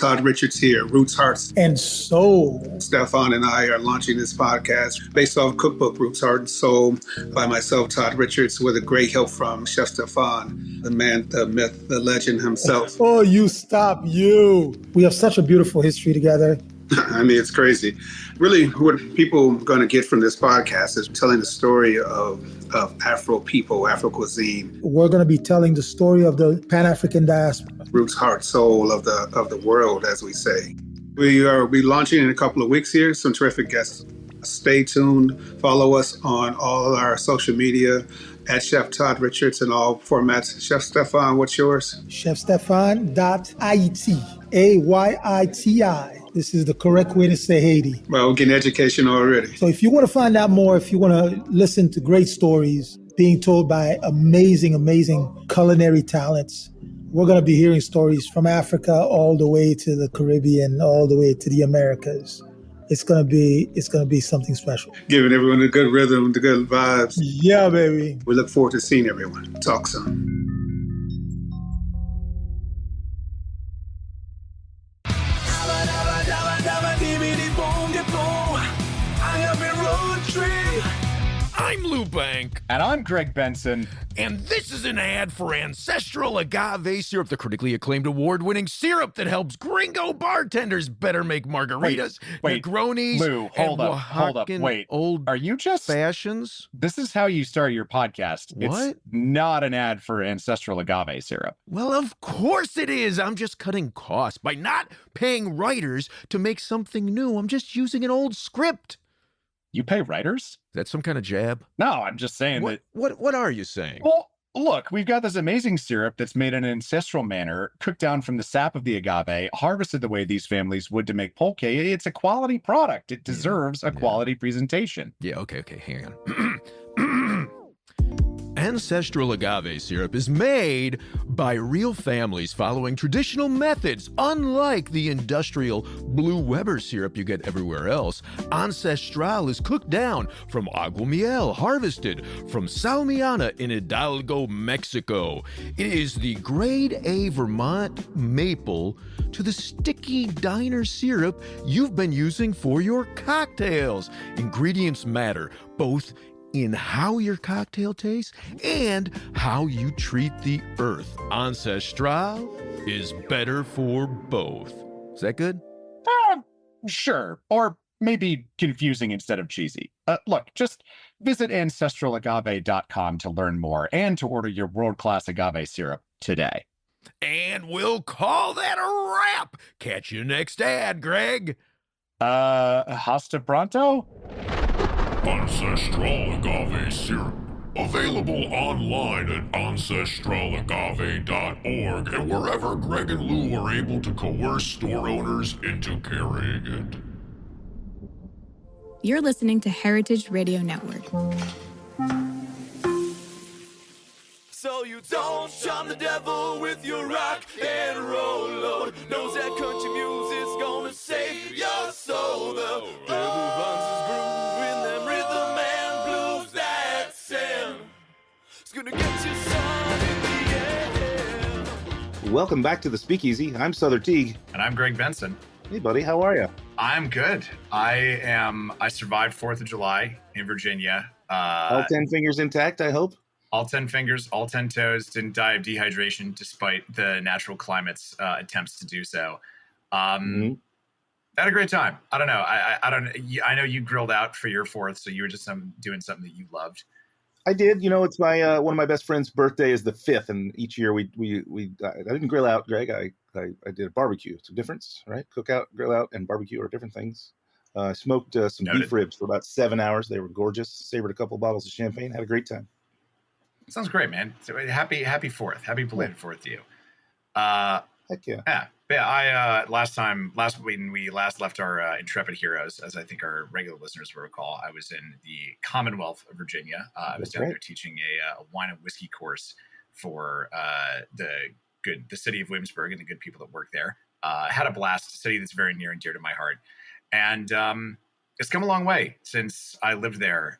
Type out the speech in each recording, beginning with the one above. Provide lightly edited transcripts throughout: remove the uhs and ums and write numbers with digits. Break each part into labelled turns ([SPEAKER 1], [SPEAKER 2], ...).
[SPEAKER 1] Todd Richards here, Roots, Hearts,
[SPEAKER 2] and Soul.
[SPEAKER 1] Stefan and I are launching this podcast based off cookbook Roots, Heart, and Soul by myself, Todd Richards, with a great help from Chef Stefan, the man, the myth, the legend himself.
[SPEAKER 2] Oh, you stop, you. We have such a beautiful history together.
[SPEAKER 1] I mean, it's crazy. Really, what people are going to get from this podcast is telling the story of Afro people, Afro cuisine.
[SPEAKER 2] We're going to be telling the story of the Pan-African diaspora.
[SPEAKER 1] Roots, heart, soul of the world, as we say. We are launching in a couple of weeks here. Some terrific guests. Stay tuned. Follow us on all our social media at Chef Todd Richards in all formats. Chef Stefan, what's yours?
[SPEAKER 2] ChefStefan.it, AYITI. This is the correct way to say Haiti.
[SPEAKER 1] Well, we're getting education already.
[SPEAKER 2] So if you want to find out more, if you want to listen to great stories being told by amazing, amazing culinary talents, we're going to be hearing stories from Africa all the way to the Caribbean, all the way to the Americas. It's going to be something special.
[SPEAKER 1] Giving everyone the good rhythm, the good vibes.
[SPEAKER 2] Yeah, baby.
[SPEAKER 1] We look forward to seeing everyone. Talk soon.
[SPEAKER 3] I'm Lou Bank.
[SPEAKER 4] And I'm Greg Benson.
[SPEAKER 3] And this is an ad for Ancestral Agave Syrup, the critically acclaimed award-winning syrup that helps gringo bartenders better make margaritas, Negronis,
[SPEAKER 4] Lou, hold up, wait.
[SPEAKER 3] Old
[SPEAKER 4] are you just
[SPEAKER 3] fashions?
[SPEAKER 4] This is how you start your podcast.
[SPEAKER 3] What?
[SPEAKER 4] It's not an ad for Ancestral Agave Syrup.
[SPEAKER 3] Well, of course it is. I'm just cutting costs by not paying writers to make something new. I'm just using an old script.
[SPEAKER 4] You pay writers?
[SPEAKER 3] Is that some kind of jab?
[SPEAKER 4] No, I'm just saying that.
[SPEAKER 3] What are you saying?
[SPEAKER 4] Well, look, we've got this amazing syrup that's made in an ancestral manner, cooked down from the sap of the agave, harvested the way these families would to make pulque. It's a quality product. It deserves a quality presentation.
[SPEAKER 3] Yeah, okay, hang on. Ancestral agave syrup is made by real families following traditional methods. Unlike the industrial Blue Weber syrup you get everywhere else, Ancestral is cooked down from agua miel, harvested from Salmiana in Hidalgo, Mexico. It is the grade A Vermont maple to the sticky diner syrup you've been using for your cocktails. Ingredients matter, both in how your cocktail tastes and how you treat the earth. Ancestral is better for both. Is that good?
[SPEAKER 4] Sure. Or maybe confusing instead of cheesy. Look, just visit ancestralagave.com to learn more and to order your world-class agave syrup today.
[SPEAKER 3] And we'll call that a wrap. Catch you next ad, Greg.
[SPEAKER 4] Hasta pronto?
[SPEAKER 5] Ancestral Agave Syrup. Available online at ancestralagave.org and wherever Greg and Lou are able to coerce store owners into carrying it.
[SPEAKER 6] You're listening to Heritage Radio Network.
[SPEAKER 7] So you don't charm the devil with your rock and roll load. Knows that country music's gonna save your soul. The devil runs his groove in them rhythm and blues that Sam. It's gonna get you sun in the air.
[SPEAKER 8] Welcome back to the Speakeasy. I'm Sother Teague.
[SPEAKER 9] And I'm Greg Benson.
[SPEAKER 8] Hey, buddy. How are you?
[SPEAKER 9] I'm good. I survived 4th of July in Virginia.
[SPEAKER 8] All 10 fingers intact, I hope?
[SPEAKER 9] All 10 fingers, all 10 toes. Didn't die of dehydration despite the natural climate's attempts to do so. Had a great time. I don't know. I know you grilled out for your 4th, so you were just doing something that you loved.
[SPEAKER 8] I did. You know, it's my one of my best friend's birthday is the 5th, and each year I didn't grill out, Greg. I did a barbecue. It's a difference, right? Cook out, grill out, and barbecue are different things. I smoked some beef ribs for about 7 hours. They were gorgeous. Savored a couple bottles of champagne. Had a great time.
[SPEAKER 9] Sounds great, man. So happy 4th. Happy belated 4th to you.
[SPEAKER 8] Heck yeah.
[SPEAKER 9] Yeah. Last when we last left our Intrepid Heroes, as I think our regular listeners will recall, I was in the Commonwealth of Virginia. I was down there teaching a wine and whiskey course for the city of Williamsburg and the good people that work there. Had a blast. A city that's very near and dear to my heart. And it's come a long way since I lived there.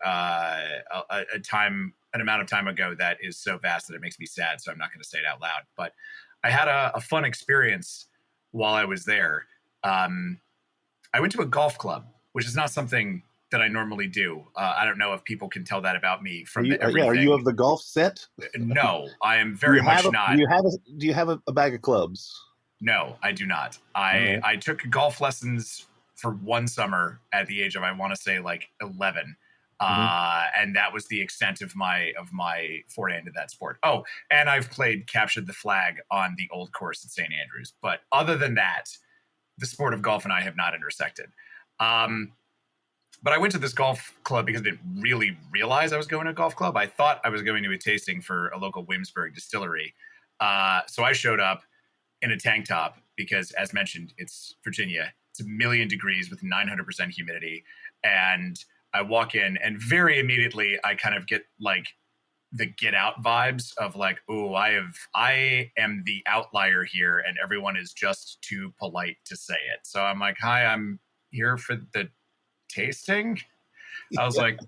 [SPEAKER 9] An amount of time ago that is so vast that it makes me sad. So I'm not going to say it out loud. But I had a fun experience while I was there. I went to a golf club, which is not something that I normally do. I don't know if people can tell that about me from everything.
[SPEAKER 8] Are you of the golf set?
[SPEAKER 9] No, I am very much not.
[SPEAKER 8] Do you have a bag of clubs?
[SPEAKER 9] No, I do not. I took golf lessons for one summer at the age of, I want to say, like 11. And that was the extent of my foray into that sport. Oh, and I've played Captured the Flag on the old course at St. Andrews. But other than that, the sport of golf and I have not intersected. But I went to this golf club because I didn't really realize I was going to a golf club. I thought I was going to a tasting for a local Williamsburg distillery. So I showed up in a tank top because, as mentioned, it's Virginia. It's 1,000,000 degrees with 900% humidity. And I walk in and very immediately I kind of get like the Get Out vibes of like, oh, I am the outlier here and everyone is just too polite to say it. So I'm like, hi, I'm here for the tasting. I was like,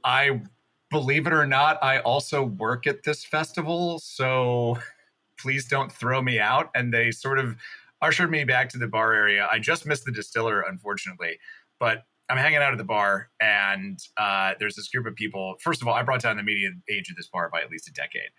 [SPEAKER 9] believe it or not, I also work at this festival, so please don't throw me out. And they sort of ushered me back to the bar area. I just missed the distiller, unfortunately, but I'm hanging out at the bar and there's this group of people. First of all, I brought down the median age of this bar by at least a decade.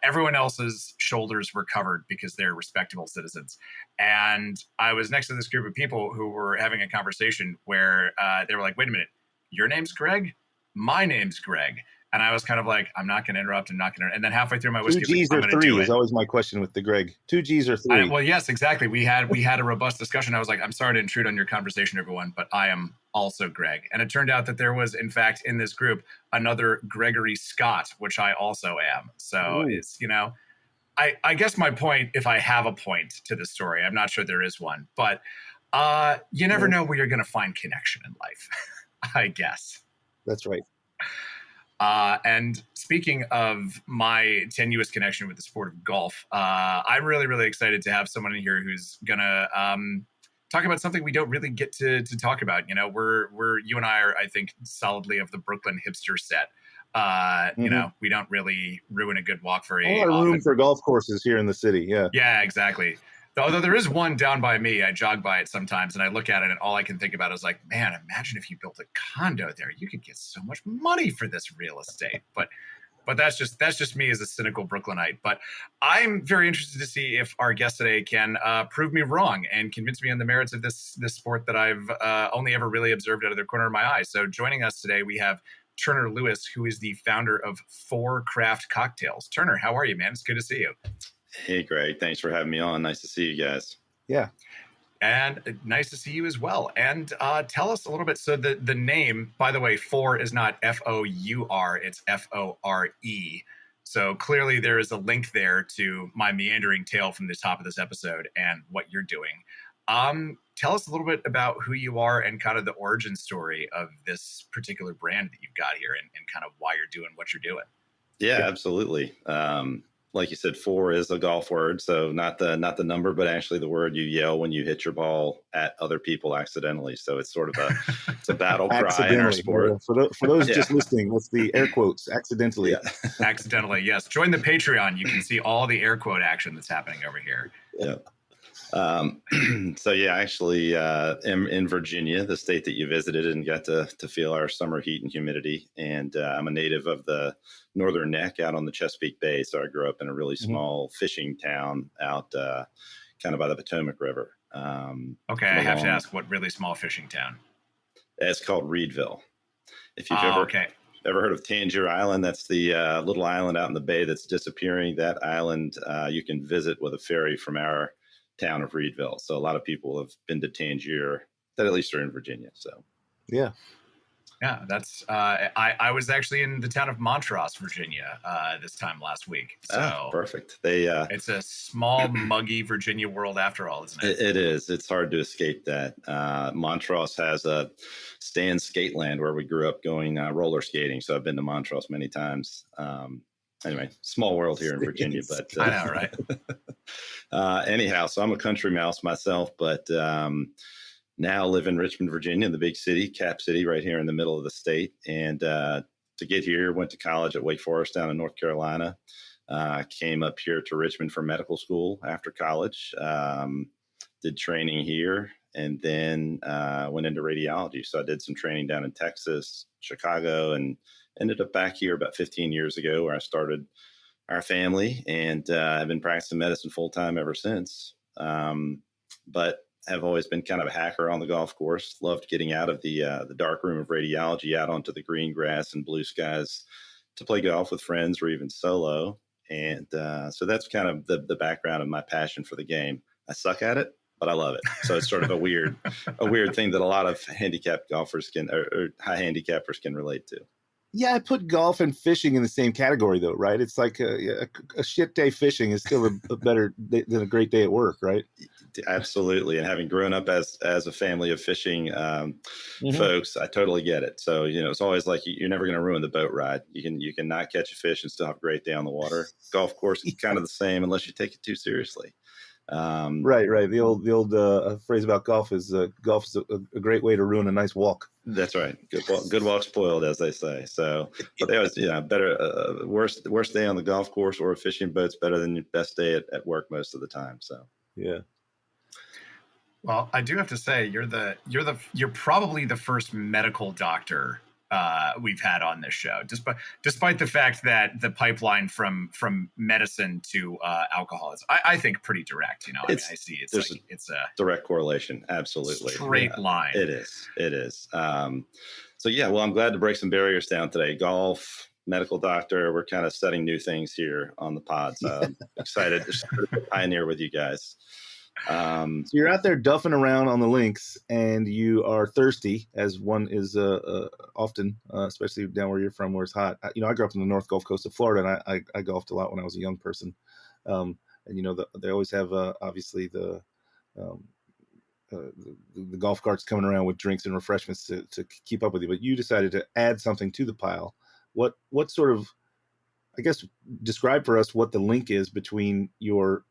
[SPEAKER 9] Everyone else's shoulders were covered because they're respectable citizens. And I was next to this group of people who were having a conversation where they were like, wait a minute, your name's Greg? My name's Greg. And I was kind of like, I'm not going to interrupt. And then halfway through my whiskey,
[SPEAKER 8] 2 G's or 3 is always my question with the Greg. 2 G's or 3?
[SPEAKER 9] Well, yes, exactly. We had a robust discussion. I was like, I'm sorry to intrude on your conversation, everyone, but I am also Greg. And it turned out that there was, in fact, in this group, another Gregory Scott, which I also am. So it's, I guess my point, if I have a point to the story, I'm not sure there is one, but you never know where you're going to find connection in life, I guess.
[SPEAKER 8] That's right.
[SPEAKER 9] And speaking of my tenuous connection with the sport of golf, I'm really, really excited to have someone in here who's going to talk about something we don't really get to talk about. You and I are, I think, solidly of the Brooklyn hipster set. We don't really ruin a good walk very often.
[SPEAKER 8] A lot of room for golf courses here in the city. Yeah.
[SPEAKER 9] Yeah, exactly. Although there is one down by me, I jog by it sometimes and I look at it and all I can think about is like, man, imagine if you built a condo there, you could get so much money for this real estate. But that's just me as a cynical Brooklynite. But I'm very interested to see if our guest today can prove me wrong and convince me on the merits of this sport that I've only ever really observed out of the corner of my eye. So joining us today, we have Turner Lewis, who is the founder of Fore Craft Cocktails. Turner, how are you, man? It's good to see you.
[SPEAKER 10] Hey, Greg. Thanks for having me on. Nice to see you guys.
[SPEAKER 8] Yeah.
[SPEAKER 9] And nice to see you as well. And tell us a little bit. So the name, by the way, Fore is not F-O-U-R, it's F-O-R-E. So clearly there is a link there to my meandering tale from the top of this episode and what you're doing. Tell us a little bit about who you are and kind of the origin story of this particular brand that you've got here and kind of why you're doing what you're doing.
[SPEAKER 10] Yeah. Absolutely. Like you said, Fore is a golf word, so not the number, but actually the word you yell when you hit your ball at other people accidentally. So it's sort of a battle cry in our sport.
[SPEAKER 8] For those just listening, that's the air quotes, accidentally.
[SPEAKER 10] Yeah.
[SPEAKER 9] Accidentally, yes. Join the Patreon. You can see all the air quote action that's happening over here.
[SPEAKER 10] Yeah. So yeah, actually, in Virginia, the state that you visited and got to feel our summer heat and humidity. And I'm a native of the Northern Neck out on the Chesapeake Bay. So I grew up in a really small fishing town out kind of by the Potomac River.
[SPEAKER 9] Okay, I have to ask, what really small fishing town?
[SPEAKER 10] It's called Reedville. If you've ever heard of Tangier Island, that's the little island out in the bay that's disappearing. That island you can visit with a ferry from our town of Reedville. So a lot of people have been to Tangier that at least are in Virginia. So
[SPEAKER 8] yeah,
[SPEAKER 9] that's I was actually in the town of Montrose, Virginia this time last week. So
[SPEAKER 10] perfect.
[SPEAKER 9] It's a small muggy Virginia world after all, isn't it?
[SPEAKER 10] It is. It's hard to escape that. Montrose has a Stan Skateland where we grew up going roller skating. So I've been to Montrose many times. Anyway, small world here in Virginia, but
[SPEAKER 9] I know, right?
[SPEAKER 10] Anyhow, so I'm a country mouse myself, but now live in Richmond, Virginia, the big city, Cap City, right here in the middle of the state. And to get here, went to college at Wake Forest down in North Carolina. Came up here to Richmond for medical school after college. did training here, and then went into radiology. So I did some training down in Texas, Chicago, and ended up back here about 15 years ago, where I started our family, and I've been practicing medicine full time ever since. But have always been kind of a hacker on the golf course. Loved getting out of the dark room of radiology out onto the green grass and blue skies to play golf with friends or even solo. And so that's kind of the background of my passion for the game. I suck at it, but I love it. So it's sort of a weird thing that a lot of handicapped golfers or high handicappers can relate to.
[SPEAKER 8] Yeah, I put golf and fishing in the same category, though, right? It's like a shit day fishing is still a better day than a great day at work, right?
[SPEAKER 10] Absolutely. And having grown up as a family of fishing folks, I totally get it. So, it's always like you're never going to ruin the boat ride. You can not catch a fish and still have a great day on the water. Golf course is kind of the same unless you take it too seriously.
[SPEAKER 8] Right. The old phrase about golf is a great way to ruin a nice walk.
[SPEAKER 10] That's right. Good walk spoiled, as they say. So, but they always, better worst day on the golf course or a fishing boat's better than your best day at work most of the time. So,
[SPEAKER 8] yeah.
[SPEAKER 9] Well, I do have to say you're probably the first medical doctor we've had on this show, despite the fact that the pipeline from medicine to alcohol is, I think, pretty direct. I see it's a
[SPEAKER 10] direct correlation. Absolutely.
[SPEAKER 9] Straight line.
[SPEAKER 10] It is. So yeah, well, I'm glad to break some barriers down today. Golf, medical doctor, we're kind of setting new things here on the pod. So I'm excited to pioneer with you guys.
[SPEAKER 8] So you're out there duffing around on the links, and you are thirsty, as one is often, especially down where you're from, where it's hot. I grew up in the North Gulf Coast of Florida, and I golfed a lot when I was a young person. And they always have obviously the golf carts coming around with drinks and refreshments to keep up with you. But you decided to add something to the pile. What sort of, I guess, describe for us what the link is between your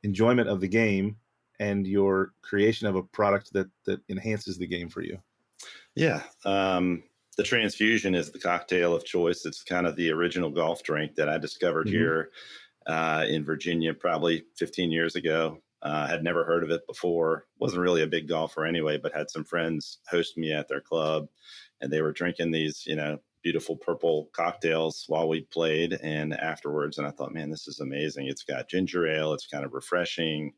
[SPEAKER 8] enjoyment of the game and your creation of a product that enhances the game for you.
[SPEAKER 10] Yeah. The transfusion is the cocktail of choice. It's kind of the original golf drink that I discovered here in Virginia, probably 15 years ago. Had never heard of it before. Wasn't really a big golfer anyway, but had some friends host me at their club, and they were drinking these, beautiful purple cocktails while we played and afterwards. And I thought, man, this is amazing. It's got ginger ale. It's kind of refreshing.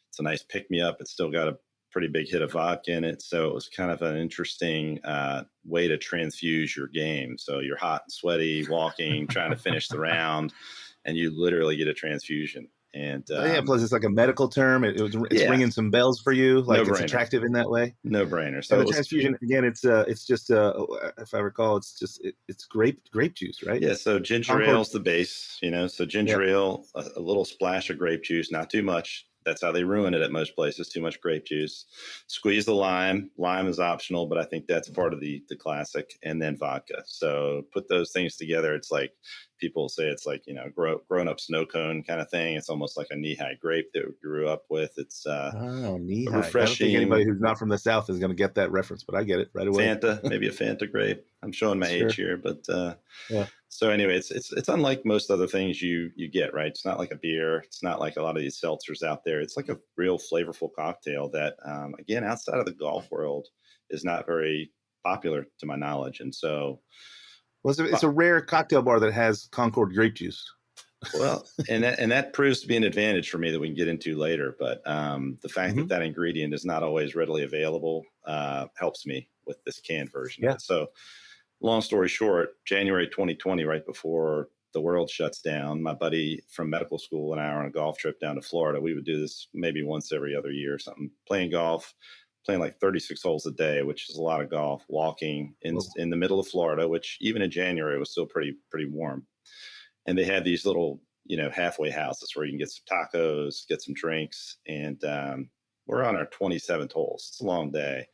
[SPEAKER 10] It's a nice pick me up. It's still got a pretty big hit of vodka in it. So it was kind of an interesting way to transfuse your game. So you're hot and sweaty, walking, trying to finish the round, and you literally get a transfusion. And
[SPEAKER 8] plus it's like a medical term. It's ringing some bells for you. Like it's attractive in that way.
[SPEAKER 10] No brainer. So
[SPEAKER 8] the transfusion again, it's just if I recall, it's grape juice, right?
[SPEAKER 10] Yeah. So ginger ale is the base. So ginger ale, a little splash of grape juice, not too much. That's how they ruin it at most places. Too much grape juice. Squeeze the lime. Lime is optional, but I think that's part of the classic. And then vodka. So put those things together. It's like people say it's like, grown up snow cone kind of thing. It's almost like a knee-high grape that we grew up with. It's
[SPEAKER 8] knee-high.
[SPEAKER 10] refreshing.
[SPEAKER 8] I don't think anybody who's not from the South is going to get that reference, but I get it right away.
[SPEAKER 10] Fanta, maybe a Fanta grape. I'm showing my age here, but So anyway, it's unlike most other things you get, right? It's not like a beer. It's not like a lot of these seltzers out there. It's like a real flavorful cocktail that, again, outside of the golf world is not very popular to my knowledge. And so,
[SPEAKER 8] well, it's a rare cocktail bar that has Concord grape juice.
[SPEAKER 10] Well, and that proves to be an advantage for me that we can get into later. But the fact that ingredient is not always readily available helps me with this canned version.
[SPEAKER 8] Yeah.
[SPEAKER 10] So long story short, January 2020, right before the world shuts down, my buddy from medical school and I are on a golf trip down to Florida. We would do this maybe once every other year or something, playing golf, playing like 36 holes a day, which is a lot of golf, walking in the middle of Florida, which even in January was still pretty warm. And they had these little, halfway houses where you can get some tacos, get some drinks. And we're on our 27th holes. It's a long day.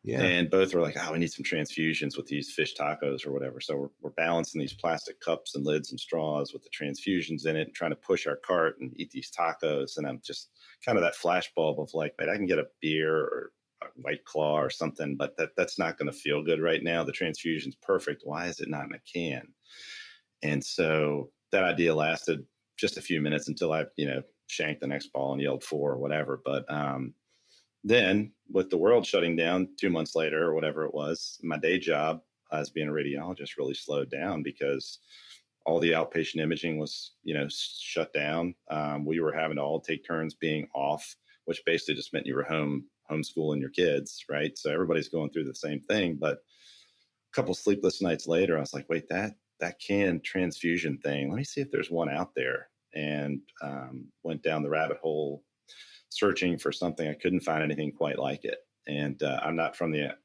[SPEAKER 10] Yeah. And both were like, we need some transfusions with these fish tacos or whatever. So we're balancing these plastic cups and lids and straws with the transfusions in it and trying to push our cart and eat these tacos. And I'm just kind of that flashbulb of like, man, I can get a beer or a White Claw or something, but that's not going to feel good right now. The transfusion's perfect. Why is it not in a can? And so that idea lasted just a few minutes until I, shanked the next ball and yelled four or whatever. But then with the world shutting down 2 months later or whatever it was, my day job as being a radiologist really slowed down because all the outpatient imaging was, shut down. We were having to all take turns being off, which basically just meant you were homeschooling your kids, right? So everybody's going through the same thing. But a couple sleepless nights later, I was like, wait, that can transfusion thing, let me see if there's one out there. And went down the rabbit hole searching for something. I couldn't find anything quite like it. And I'm not from the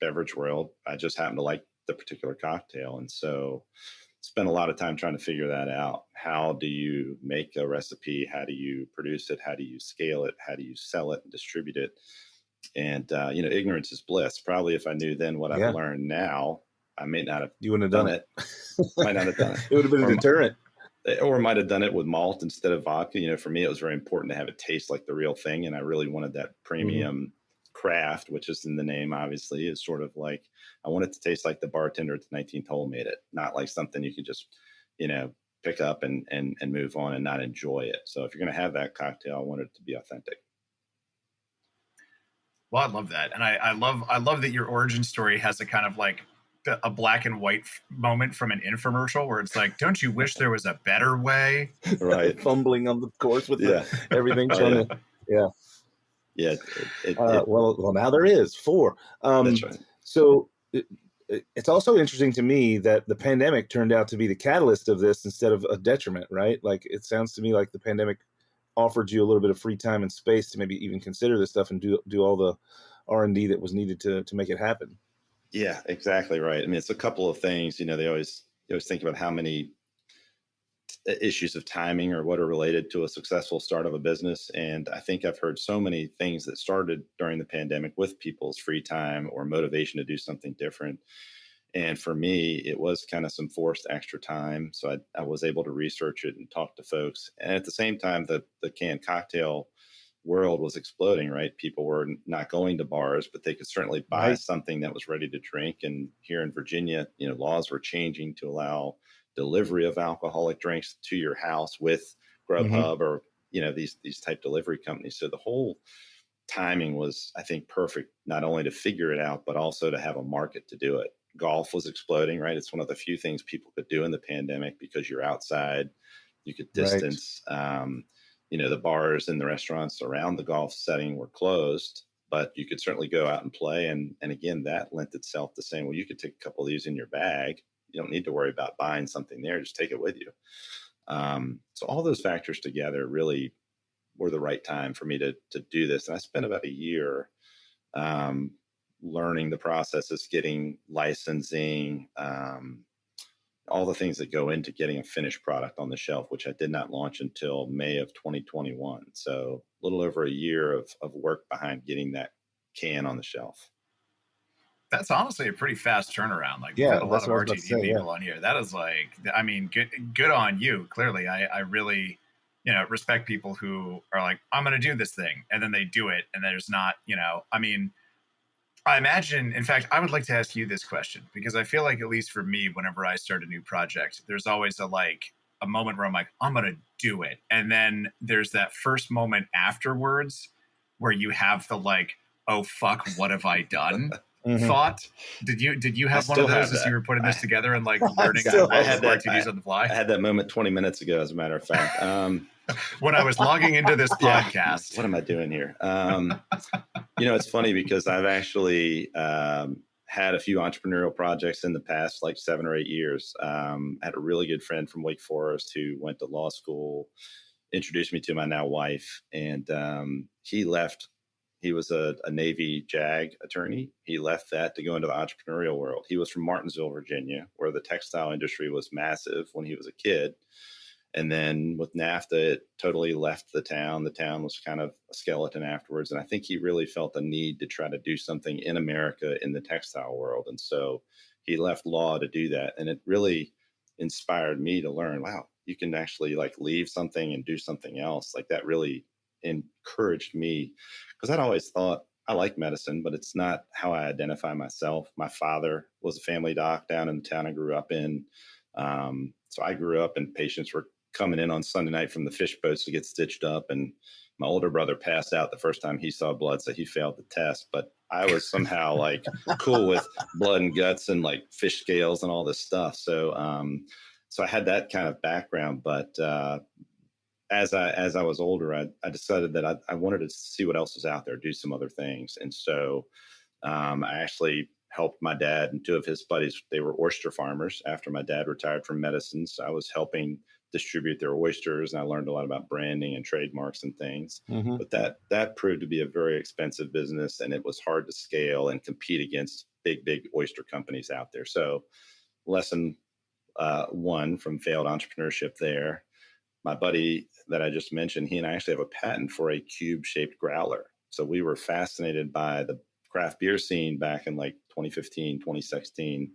[SPEAKER 10] beverage world. I just happen to like the particular cocktail. And so spent a lot of time trying to figure that out. How do you make a recipe? How do you produce it? How do you scale it? How do you sell it and distribute it? And, ignorance is bliss. Probably if I knew then what I've learned now, I may not have.
[SPEAKER 8] You wouldn't have done it.
[SPEAKER 10] Might not have done it.
[SPEAKER 8] It would have been a deterrent.
[SPEAKER 10] Or might have done it with malt instead of vodka. For me, it was very important to have it taste like the real thing. And I really wanted that premium craft, which is in the name, obviously, is sort of like, I want it to taste like the bartender at the 19th hole made it, not like something you can just, pick up and move on and not enjoy it. So if you're going to have that cocktail, I want it to be authentic.
[SPEAKER 9] Well, I love that. And I love that your origin story has a kind of like a black and white moment from an infomercial where it's like, don't you wish there was a better way?
[SPEAKER 10] Right.
[SPEAKER 8] Fumbling on the course with everything. Well, now there is four.
[SPEAKER 10] That's right.
[SPEAKER 8] So it's also interesting to me that the pandemic turned out to be the catalyst of this instead of a detriment, right? Like, it sounds to me like the pandemic offered you a little bit of free time and space to maybe even consider this stuff and do all the R&D that was needed to make it happen.
[SPEAKER 10] Yeah, exactly right. I mean, it's a couple of things. They always think about how many issues of timing or what are related to a successful start of a business. And I think I've heard so many things that started during the pandemic with people's free time or motivation to do something different. And for me, it was kind of some forced extra time. So I was able to research it and talk to folks. And at the same time, the canned cocktail world was exploding, right? People were not going to bars, but they could certainly buy something that was ready to drink. And here in Virginia, laws were changing to allow delivery of alcoholic drinks to your house with Grubhub or, these type delivery companies. So the whole timing was, I think, perfect, not only to figure it out, but also to have a market to do it. Golf was exploding, right? It's one of the few things people could do in the pandemic because you're outside, you could distance. The bars and the restaurants around the golf setting were closed, but you could certainly go out and play. And again, that lent itself to saying, well, you could take a couple of these in your bag. You don't need to worry about buying something there. Just take it with you. So all those factors together really were the right time for me to do this. And I spent about a year learning the processes, getting licensing, all the things that go into getting a finished product on the shelf, which I did not launch until May of 2021. So a little over a year of work behind getting that can on the shelf.
[SPEAKER 9] That's honestly a pretty fast turnaround. Like, we've
[SPEAKER 8] Yeah,
[SPEAKER 9] had a lot
[SPEAKER 8] that's
[SPEAKER 9] of
[SPEAKER 8] what I was about to
[SPEAKER 9] RTD
[SPEAKER 8] say,
[SPEAKER 9] people on here. That is like, I mean, good on you. Clearly, I really, respect people who are like, I'm going to do this thing. And then they do it. And there's not, I mean, I imagine, in fact, I would like to ask you this question, because I feel like, at least for me, whenever I start a new project, there's always a moment where I'm like, I'm going to do it. And then there's that first moment afterwards where you have the like, oh, fuck, what have I done? Thought. Did you have one of those as you were putting this together and like learning how to RTDs on the fly?
[SPEAKER 10] I had that moment 20 minutes ago, as a matter of fact.
[SPEAKER 9] When I was logging into this podcast.
[SPEAKER 10] What am I doing here? It's funny because I've actually had a few entrepreneurial projects in the past, like 7 or 8 years. I had a really good friend from Wake Forest who went to law school, introduced me to my now wife, and he left. He was a Navy JAG attorney. He left that to go into the entrepreneurial world. He was from Martinsville, Virginia, where the textile industry was massive when he was a kid. And then with NAFTA, it totally left the town. The town was kind of a skeleton afterwards. And I think he really felt the need to try to do something in America in the textile world. And so he left law to do that. And it really inspired me to learn, wow, you can actually like leave something and do something else. Like, that really encouraged me, because I'd always thought I like medicine, but it's not how I identify myself. My father was a family doc down in the town I grew up in. So I grew up and patients were coming in on Sunday night from the fish boats to get stitched up. And my older brother passed out the first time he saw blood, so he failed the test. But I was somehow like cool with blood and guts and like fish scales and all this stuff. So, so I had that kind of background. But as I was older, I decided that I wanted to see what else was out there, do some other things. And so I actually helped my dad and two of his buddies. They were oyster farmers after my dad retired from medicine. So I was helping distribute their oysters, and I learned a lot about branding and trademarks and things. Mm-hmm. But that proved to be a very expensive business, and it was hard to scale and compete against big oyster companies out there. So lesson one from failed entrepreneurship there. My buddy that I just mentioned, he and I actually have a patent for a cube-shaped growler. So we were fascinated by the craft beer scene back in like 2015, 2016,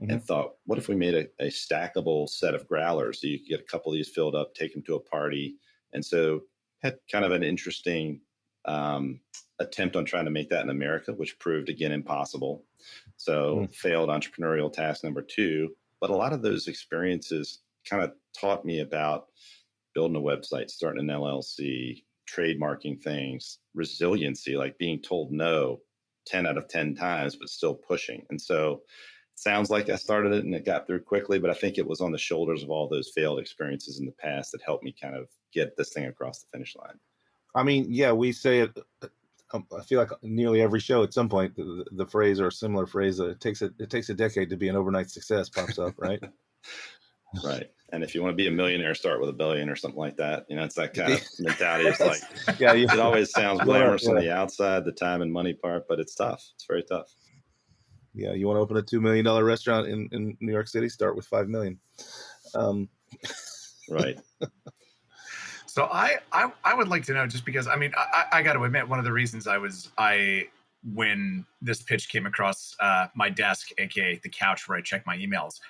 [SPEAKER 10] and thought, what if we made a stackable set of growlers so you could get a couple of these filled up, take them to a party? And so had kind of an interesting attempt on trying to make that in America, which proved again impossible. So failed entrepreneurial task number two. But a lot of those experiences kind of taught me about building a website, starting an LLC, trademarking things, resiliency, like being told no 10 out of 10 times, but still pushing. And so it sounds like I started it and it got through quickly, but I think it was on the shoulders of all those failed experiences in the past that helped me kind of get this thing across the finish line.
[SPEAKER 8] I mean, yeah, we say it. I feel like nearly every show at some point, the phrase or a similar phrase, it takes a decade to be an overnight success pops up, right?
[SPEAKER 10] Right. And if you want to be a millionaire, start with $1 billion or something like that. You know, it's that kind of mentality. It's like, it always sounds glamorous on the outside, the time and money part, but it's tough. It's very tough.
[SPEAKER 8] Yeah. You want to open a $2 million restaurant in New York City, start with 5 million.
[SPEAKER 10] Right.
[SPEAKER 9] So I would like to know, just because, I mean, I got to admit, one of the reasons when this pitch came across my desk, aka the couch where I check my emails,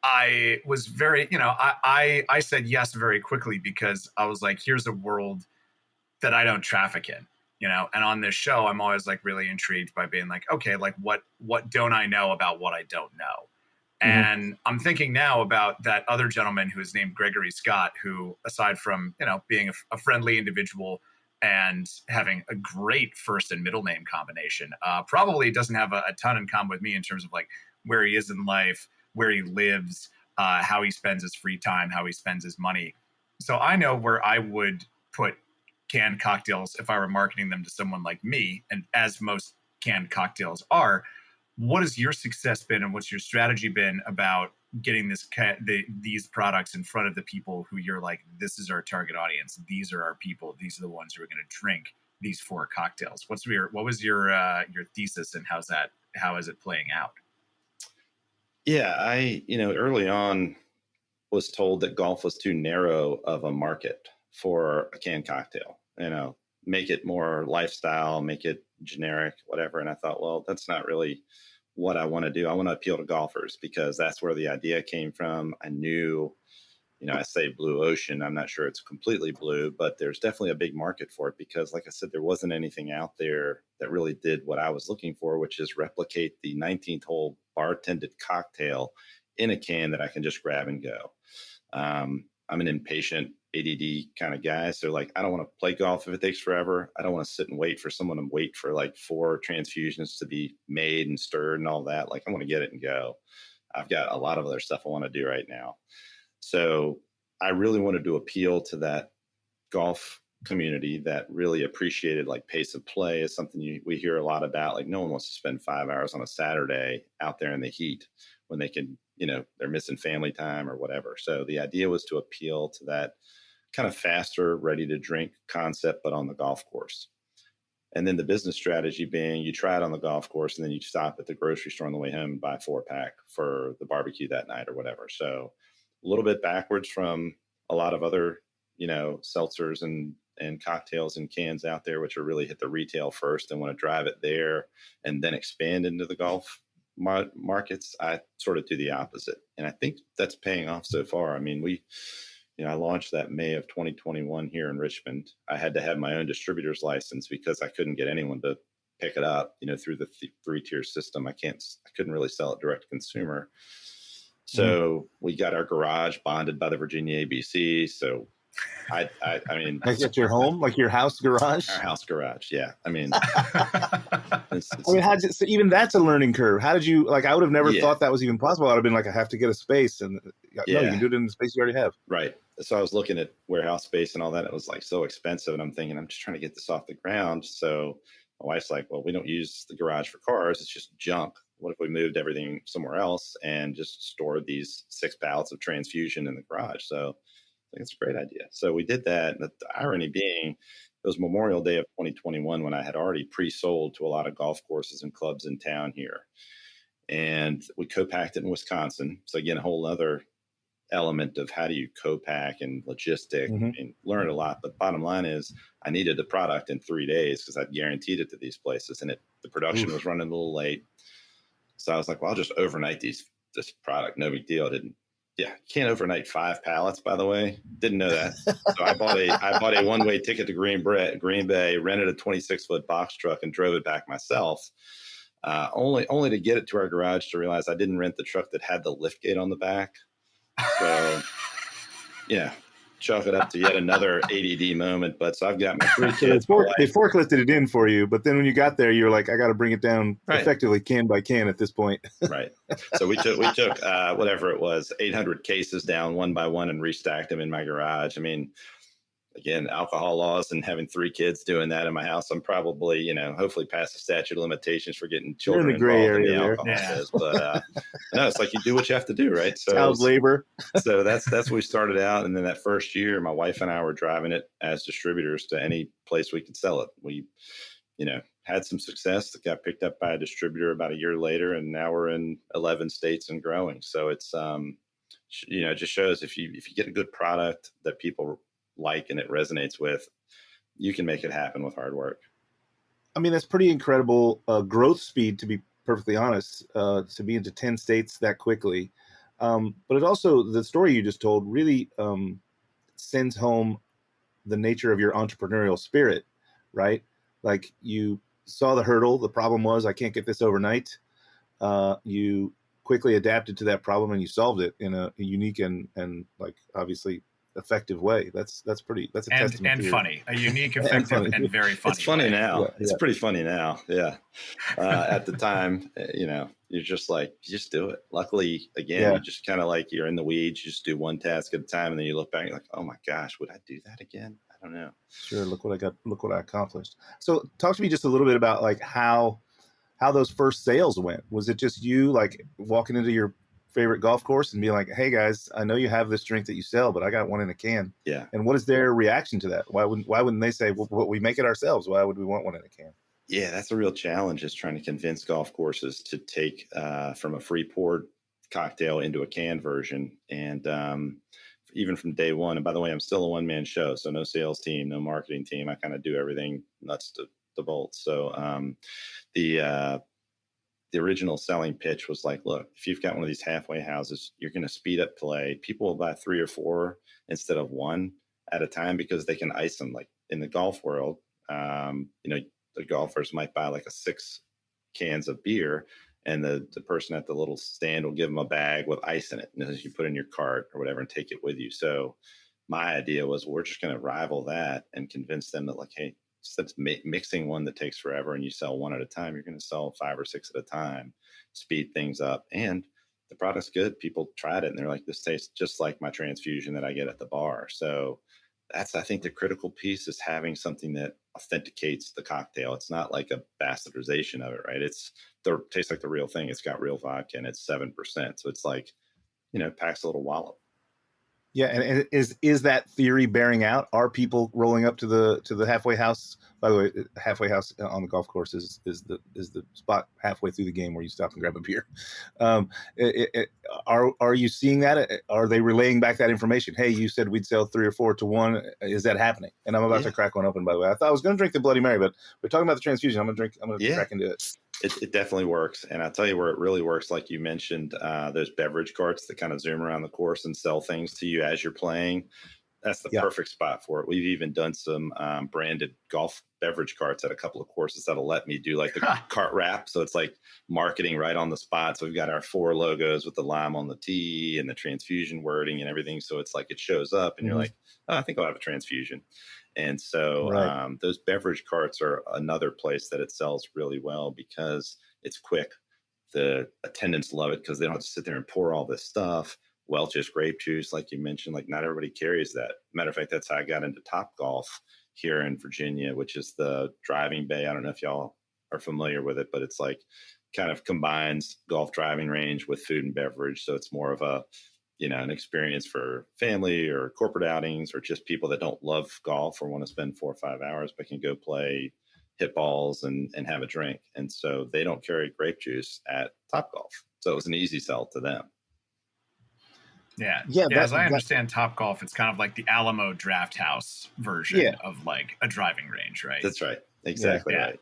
[SPEAKER 9] I was very, I said yes very quickly, because I was like, here's a world that I don't traffic in, and on this show, I'm always like really intrigued by being like, okay, like what don't I know about what I don't know? And I'm thinking now about that other gentleman who is named Gregory Scott, who, aside from, being a friendly individual and having a great first and middle name combination, probably doesn't have a ton in common with me in terms of like where he is in life, where he lives, how he spends his free time, how he spends his money. So I know where I would put canned cocktails if I were marketing them to someone like me, and as most canned cocktails are. What has your success been, and what's your strategy been about getting these products in front of the people who you're like, this is our target audience, these are our people, these are the ones who are going to drink these Fore cocktails? What was your thesis, and how is it playing out?
[SPEAKER 10] Yeah, I early on was told that golf was too narrow of a market for a canned cocktail. Make it more lifestyle, make it generic, whatever. And I thought, well, that's not really what I want to do. I want to appeal to golfers, because that's where the idea came from. I knew, I say blue ocean. I'm not sure it's completely blue, but there's definitely a big market for it, because like I said, there wasn't anything out there that really did what I was looking for, which is replicate the 19th hole bartended cocktail in a can that I can just grab and go. I'm an impatient ADD kind of guy. So like, I don't want to play golf if it takes forever. I don't want to sit and wait for someone to wait for like 4 transfusions to be made and stirred and all that. Like, I want to get it and go. I've got a lot of other stuff I want to do right now. So I really wanted to appeal to that golf community that really appreciated like pace of play is something we hear a lot about. Like, no one wants to spend 5 hours on a Saturday out there in the heat when they can, they're missing family time or whatever. So the idea was to appeal to that kind of faster, ready to drink concept, but on the golf course. And then the business strategy being, you try it on the golf course and then you stop at the grocery store on the way home and buy a 4-pack for the barbecue that night or whatever. So a little bit backwards from a lot of other, seltzers and cocktails and cans out there, which are really hit the retail first and want to drive it there and then expand into the golf markets. I sort of do the opposite. And I think that's paying off so far. I mean, I launched that May of 2021 here in Richmond. I had to have my own distributor's license because I couldn't get anyone to pick it up, through the 3-tier system. I couldn't really sell it direct to consumer. So we got our garage bonded by the Virginia ABC. So I mean,
[SPEAKER 8] like at your home, like your house garage.
[SPEAKER 10] Our house garage, yeah. I mean,
[SPEAKER 8] so even that's a learning curve. How did you like? I would have never thought that was even possible. I'd have been like, I have to get a space, and no, you can do it in the space you already have.
[SPEAKER 10] Right. So I was looking at warehouse space and all that. It was like so expensive, and I'm thinking, I'm just trying to get this off the ground. So my wife's like, well, we don't use the garage for cars; it's just junk. What if we moved everything somewhere else and just stored these 6 pallets of transfusion in the garage? So I think it's a great idea. So we did that. And the irony being, it was Memorial Day of 2021 when I had already pre-sold to a lot of golf courses and clubs in town here. And we co-packed it in Wisconsin. So again, a whole other element of how do you co-pack and logistic and learn a lot. But bottom line is I needed the product in 3 days because I'd guaranteed it to these places. And the production was running a little late. So I was like, well, I'll just overnight this product. No big deal. You can't overnight 5 pallets, by the way. Didn't know that. So I bought a one-way ticket to Green Bay, rented a 26-foot box truck, and drove it back myself. Only to get it to our garage to realize I didn't rent the truck that had the lift gate on the back. So, chalk it up to yet another ADD moment. But so I've got my 3 kids.
[SPEAKER 8] They forklifted it in for you, but then when you got there, you were like, I got to bring it down effectively can by can at this point.
[SPEAKER 10] Right. So we took whatever it was, 800 cases down one by one and restacked them in my garage. I mean, again, alcohol laws and having 3 kids doing that in my house, I'm probably, hopefully past the statute of limitations for getting children
[SPEAKER 8] in the gray
[SPEAKER 10] involved
[SPEAKER 8] area
[SPEAKER 10] in the
[SPEAKER 8] there.
[SPEAKER 10] alcohol says. But no, it's like you do what you have to do, right? So
[SPEAKER 8] child labor.
[SPEAKER 10] So that's what we started out. And then that first year, my wife and I were driving it as distributors to any place we could sell it. We, had some success that got picked up by a distributor about a year later. And now we're in 11 states and growing. So it's, it just shows if you get a good product that people like and it resonates with, you can make it happen with hard work.
[SPEAKER 8] I mean, that's pretty incredible growth speed, to be perfectly honest, to be into 10 states that quickly. But it also, the story you just told really sends home the nature of your entrepreneurial spirit, right? Like you saw the hurdle. The problem was, I can't get this overnight. You quickly adapted to that problem and you solved it in a unique and like obviously effective way. That's a testament
[SPEAKER 9] and funny, a unique, effective, and very funny.
[SPEAKER 10] It's funny
[SPEAKER 9] way.
[SPEAKER 10] now. It's pretty funny now. Yeah. At the time, you're just like, you just do it. Luckily, again, you just kind of like you're in the weeds. You just do one task at a time, and then you look back, and you're like, oh my gosh, would I do that again? I don't know.
[SPEAKER 8] Sure. Look what I got. Look what I accomplished. So, talk to me just a little bit about like how those first sales went. Was it just you like walking into your favorite golf course and be like, hey guys, I know you have this drink that you sell, but I got one in a can.
[SPEAKER 10] Yeah.
[SPEAKER 8] And what is their reaction to that? Why wouldn't they say, well, we make it ourselves? Why would we want one in a can?
[SPEAKER 10] Yeah, that's a real challenge, is trying to convince golf courses to take from a free poured cocktail into a canned version. And even from day one, and by the way, I'm still a one-man show, so no sales team, no marketing team. I kind of do everything nuts to bolts. So the original selling pitch was like, look, if you've got one of these halfway houses, you're going to speed up play. People will buy 3 or 4 instead of 1 at a time because they can ice them. Like in the golf world, the golfers might buy like 6 cans of beer, and the person at the little stand will give them a bag with ice in it. And you put in your cart or whatever and take it with you. So my idea was, we're just going to rival that and convince them that like, hey, instead of mixing one that takes forever and you sell 1 at a time, you're going to sell 5 or 6 at a time, speed things up. And the product's good. People tried it and they're like, this tastes just like my transfusion that I get at the bar. So that's, I think, the critical piece is having something that authenticates the cocktail. It's not like a bastardization of it, right? It tastes like the real thing. It's got real vodka and it's 7%. So it's like, packs a little wallop.
[SPEAKER 8] Yeah, and is that theory bearing out? Are people rolling up to the halfway house? By the way, halfway house on the golf course is the spot halfway through the game where you stop and grab a beer. Are you seeing that? Are they relaying back that information? Hey, you said we'd sell 3 or 4 to 1. Is that happening? And I'm about to crack one open. By the way, I thought I was going to drink the Bloody Mary, but we're talking about the transfusion. I'm going to crack into it.
[SPEAKER 10] It definitely works. And I'll tell you where it really works. Like you mentioned, those beverage carts that kind of zoom around the course and sell things to you as you're playing. That's the perfect spot for it. We've even done some branded golf beverage carts at a couple of courses that'll let me do like the cart wrap. So it's like marketing right on the spot. So we've got our 4 logos with the lime on the T and the transfusion wording and everything. So it's like it shows up and you're like, oh, I think I'll have a transfusion. And so those beverage carts are another place that it sells really well because it's quick. The attendants love it because they don't have to sit there and pour all this stuff. Welch's grape juice, like you mentioned, like not everybody carries that. Matter of fact, that's how I got into Topgolf here in Virginia, which is the driving bay. I don't know if y'all are familiar with it, but it's like kind of combines golf driving range with food and beverage. So it's more of a, an experience for family or corporate outings or just people that don't love golf or want to spend 4 or 5 hours, but can go play, hit balls and have a drink. And so they don't carry grape juice at Topgolf. So it was an easy sell to them.
[SPEAKER 9] Yeah. As I understand Topgolf, it's kind of like the Alamo Draft House version of like a driving range, right?
[SPEAKER 10] That's right. Exactly right.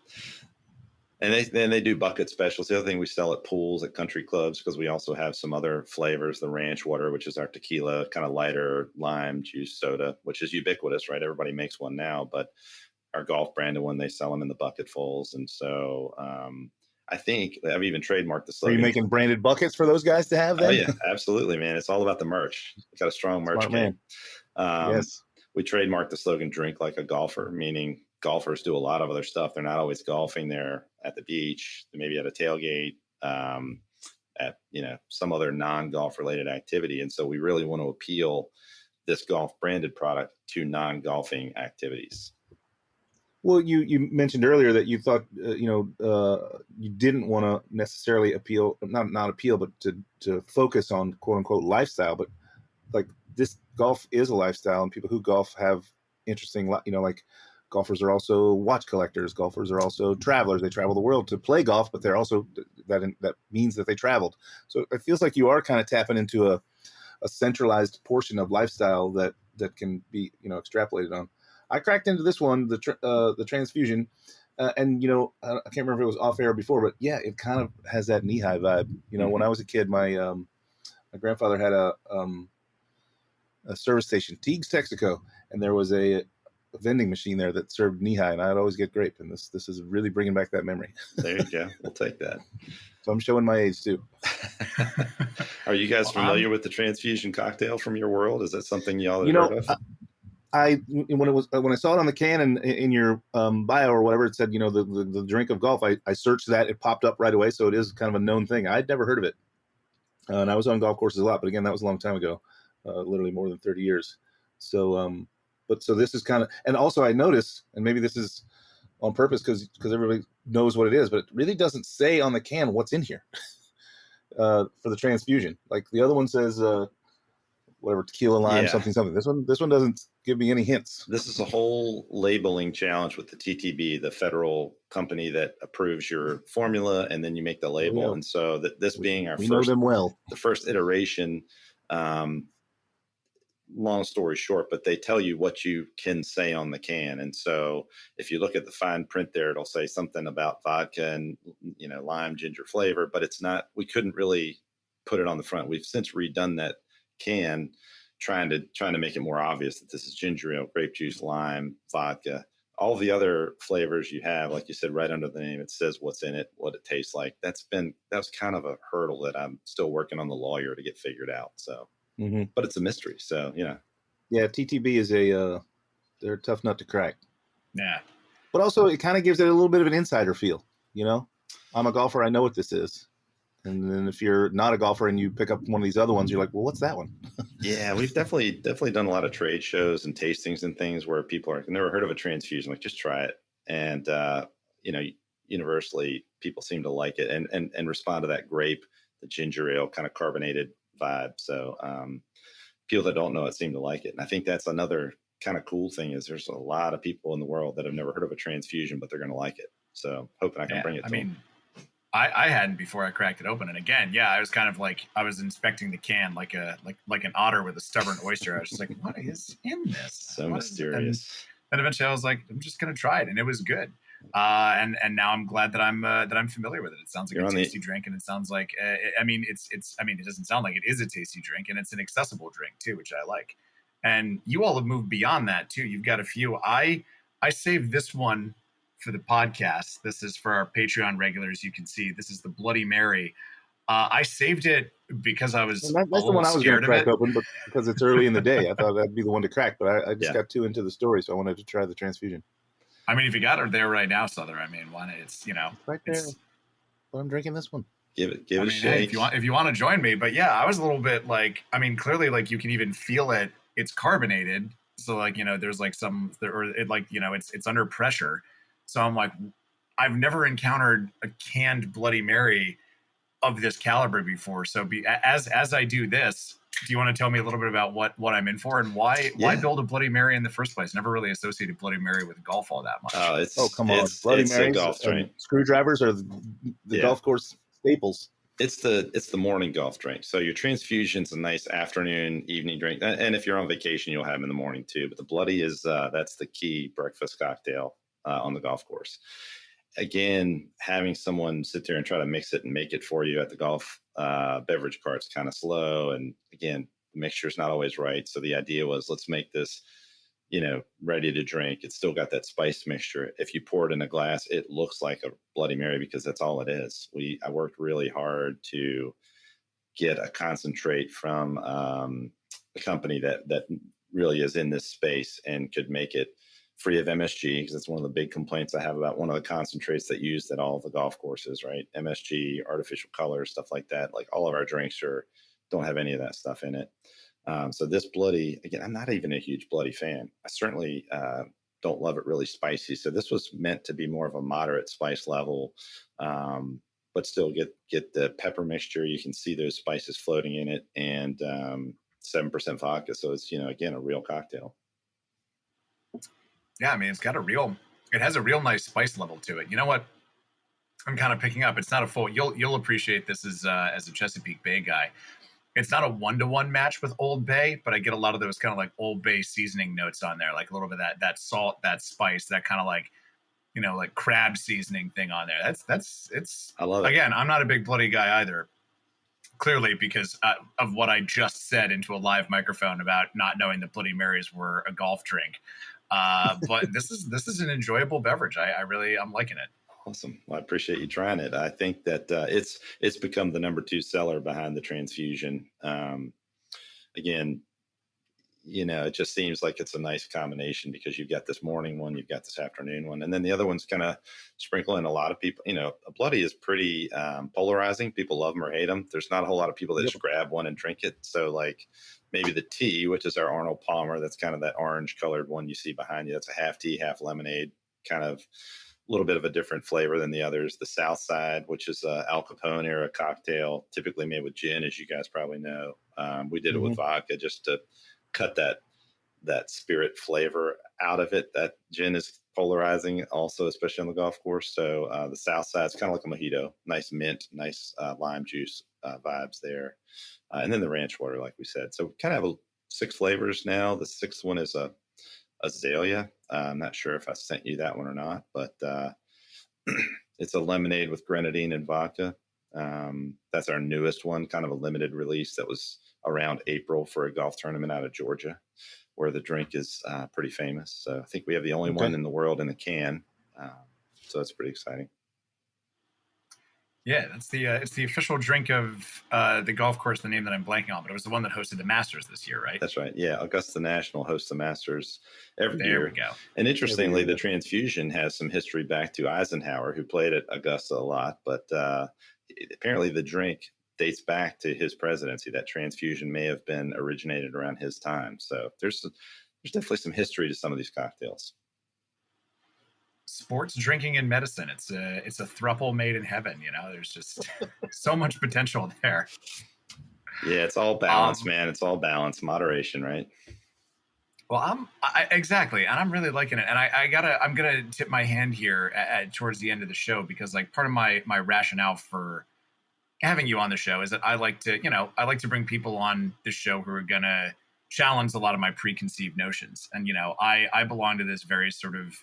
[SPEAKER 10] And they do bucket specials. The other thing we sell at pools, at country clubs, because we also have some other flavors, the ranch water, which is our tequila, kind of lighter lime juice soda, which is ubiquitous, right? Everybody makes one now, but our golf branded one, they sell them in the bucketfuls. And so I think I've even trademarked the slogan.
[SPEAKER 8] Are you making branded buckets for those guys to have then?
[SPEAKER 10] Oh, yeah, absolutely, man. It's all about the merch. We've got a strong merch game.
[SPEAKER 8] Yes.
[SPEAKER 10] We trademarked the slogan, drink like a golfer, meaning golfers do a lot of other stuff. They're not always golfing there at the beach, maybe at a tailgate, at some other non-golf related activity. And so we really want to appeal this golf branded product to non-golfing activities.
[SPEAKER 8] Well, you mentioned earlier that you thought you didn't want to necessarily appeal, not appeal, but to focus on quote unquote lifestyle. But like this golf is a lifestyle, and people who golf have interesting, like golfers are also watch collectors. Golfers are also travelers. They travel the world to play golf, but they're also that means that they traveled. So it feels like you are kind of tapping into a centralized portion of lifestyle that can be extrapolated on. I cracked into this one, the transfusion, and I can't remember if it was off air before, but yeah, it kind of has that knee high vibe. When I was a kid, my grandfather had a service station, Teague's Texaco, and there was a vending machine there that served knee high, and I'd always get grape. And this is really bringing back that memory.
[SPEAKER 10] There you go. We'll take that.
[SPEAKER 8] So I'm showing my age too.
[SPEAKER 10] Are you guys familiar with the transfusion cocktail from your world? Is that something y'all have heard of?
[SPEAKER 8] When I saw it on the can and in your bio or whatever, it said, the drink of golf. I searched that, it popped up right away. So it is kind of a known thing. I'd never heard of it. And I was on golf courses a lot, but again, that was a long time ago, literally more than 30 years. So, so this is kind of, and also I notice, and maybe this is on purpose because everybody knows what it is, but it really doesn't say on the can what's in here for the transfusion. Like the other one says, whatever, tequila, lime, something. This one doesn't give me any hints.
[SPEAKER 10] This is a whole labeling challenge with the TTB, the federal company that approves your formula, and then you make the label. Yeah. And so this being our
[SPEAKER 8] know them well.
[SPEAKER 10] The first iteration, long story short, but they tell you what you can say on the can. And so if you look at the fine print there, it'll say something about vodka and, lime, ginger flavor, but it's not, we couldn't really put it on the front. We've since redone that can, trying to make it more obvious that this is ginger ale, grape juice, lime, vodka. All the other flavors you have, like you said, right under the name, it says what's in it, what it tastes like. That was kind of a hurdle that I'm still working on the lawyer to get figured out. So, but it's a mystery. So, yeah,
[SPEAKER 8] TTB is they're a tough nut to crack.
[SPEAKER 9] Yeah,
[SPEAKER 8] but also it kind of gives it a little bit of an insider feel. I'm a golfer, I know what this is. And then if you're not a golfer and you pick up one of these other ones, you're like, well, what's that one?
[SPEAKER 10] Yeah, we've definitely done a lot of trade shows and tastings and things where people are, I've never heard of a transfusion, like just try it. And, universally people seem to like it and respond to that grape, the ginger ale kind of carbonated vibe. So people that don't know it seem to like it. And I think that's another kind of cool thing is there's a lot of people in the world that have never heard of a transfusion, but they're going to like it. So hoping I can bring it to them.
[SPEAKER 9] I hadn't before I cracked it open. And again, I was kind of like, I was inspecting the can like an otter with a stubborn oyster. I was just like, what is in this?
[SPEAKER 10] So mysterious.
[SPEAKER 9] And eventually I was like, I'm just going to try it. And it was good. And now I'm glad that I'm familiar with it. It sounds like a tasty drink. And it sounds like, it doesn't sound like it is a tasty drink, and it's an accessible drink too, which I like. And you all have moved beyond that too. You've got a few. I saved this one for the podcast. This is for our Patreon regulars. You can see this is the Bloody Mary. I saved it because I was
[SPEAKER 8] that's the one I was going to crack open, but because it's early in the day, I thought that'd be the one to crack. But I just got too into the story, so I wanted to try the transfusion.
[SPEAKER 9] I mean, if you got her there right now, Sother, I mean, why not? It's
[SPEAKER 8] right there. But I'm drinking this one.
[SPEAKER 10] Give it a shake.
[SPEAKER 9] Hey, if you want to join me, but yeah, I was a little bit like, I mean, clearly, like you can even feel it. It's carbonated, so like there's like it's under pressure. So I'm like, I've never encountered a canned Bloody Mary of this caliber before. So as I do this, do you want to tell me a little bit about what I'm in for and why build a Bloody Mary in the first place? Never really associated Bloody Mary with golf all that much.
[SPEAKER 8] Come on, Bloody Marys, golf drink. Screwdrivers are the golf course staples.
[SPEAKER 10] It's the morning golf drink. So your transfusion's a nice afternoon, evening drink, and if you're on vacation, you'll have them in the morning too. But the Bloody is that's the key breakfast cocktail on the golf course. Again, having someone sit there and try to mix it and make it for you at the golf beverage cart's kind of slow. And again, the mixture's not always right. So the idea was, let's make this, ready to drink. It's still got that spice mixture. If you pour it in a glass, it looks like a Bloody Mary because that's all it is. I worked really hard to get a concentrate from a company that really is in this space and could make it free of MSG, because that's one of the big complaints I have about one of the concentrates that used at all the golf courses, right? MSG, artificial colors, stuff like that. Like all of our drinks don't have any of that stuff in it. So this Bloody, again, I'm not even a huge Bloody fan. I certainly don't love it really spicy. So this was meant to be more of a moderate spice level, but still get the pepper mixture. You can see those spices floating in it, and 7% vodka. So it's, again, a real cocktail.
[SPEAKER 9] Yeah, I mean, it has a real nice spice level to it. You know what I'm kind of picking up? It's not a full, you'll appreciate this as a Chesapeake Bay guy. It's not a 1-to-1 match with Old Bay, but I get a lot of those kind of like Old Bay seasoning notes on there, like a little bit of that salt, that spice, that kind of like, like crab seasoning thing on there. I love it. Again, I'm not a big Bloody guy either, clearly because of what I just said into a live microphone about not knowing that Bloody Marys were a golf drink. But this is an enjoyable beverage. I'm liking it.
[SPEAKER 10] Awesome. Well, I appreciate you trying it. I think that it's become the number 2 seller behind the transfusion. Again, it just seems like it's a nice combination because you've got this morning one, you've got this afternoon one, and then the other one's kind of sprinkling a lot of people. A Bloody is pretty polarizing. People love them or hate them. There's not a whole lot of people that just grab one and drink it. So like maybe the tea, which is our Arnold Palmer, that's kind of that orange colored one you see behind you. That's a half tea, half lemonade, kind of a little bit of a different flavor than the others. The South Side, which is a Al Capone era cocktail, typically made with gin, as you guys probably know. We did it with vodka just to cut that spirit flavor out of it. That gin is polarizing also, especially on the golf course. So the South Side is kind of like a mojito, nice mint, nice lime juice vibes there. And then the ranch water, like we said. So we kind of have 6 flavors now. The 6th one is a azalea. I'm not sure if I sent you that one or not, but it's a lemonade with grenadine and vodka. That's our newest one, kind of a limited release that was around April for a golf tournament out of Georgia, where the drink is pretty famous. So I think we have the only one in the world in a can. So it's pretty exciting.
[SPEAKER 9] Yeah, that's it's the official drink of the golf course, the name that I'm blanking on, but it was the one that hosted the Masters this year, right?
[SPEAKER 10] That's right. Yeah, Augusta National hosts the Masters every year.
[SPEAKER 9] There we go.
[SPEAKER 10] And interestingly, the transfusion has some history back to Eisenhower, who played at Augusta a lot. But apparently the drink dates back to his presidency. That transfusion may have been originated around his time. So there's definitely some history to some of these cocktails.
[SPEAKER 9] Sports, drinking, and medicine. It's a throuple made in heaven. There's just so much potential there.
[SPEAKER 10] Yeah, it's all balance, man. It's all balance, moderation, right?
[SPEAKER 9] Well, exactly, and I'm really liking it. And I'm gonna tip my hand here towards the end of the show, because like part of my rationale for having you on the show is that I like to bring people on this show who are gonna challenge a lot of my preconceived notions. And I belong to this very sort of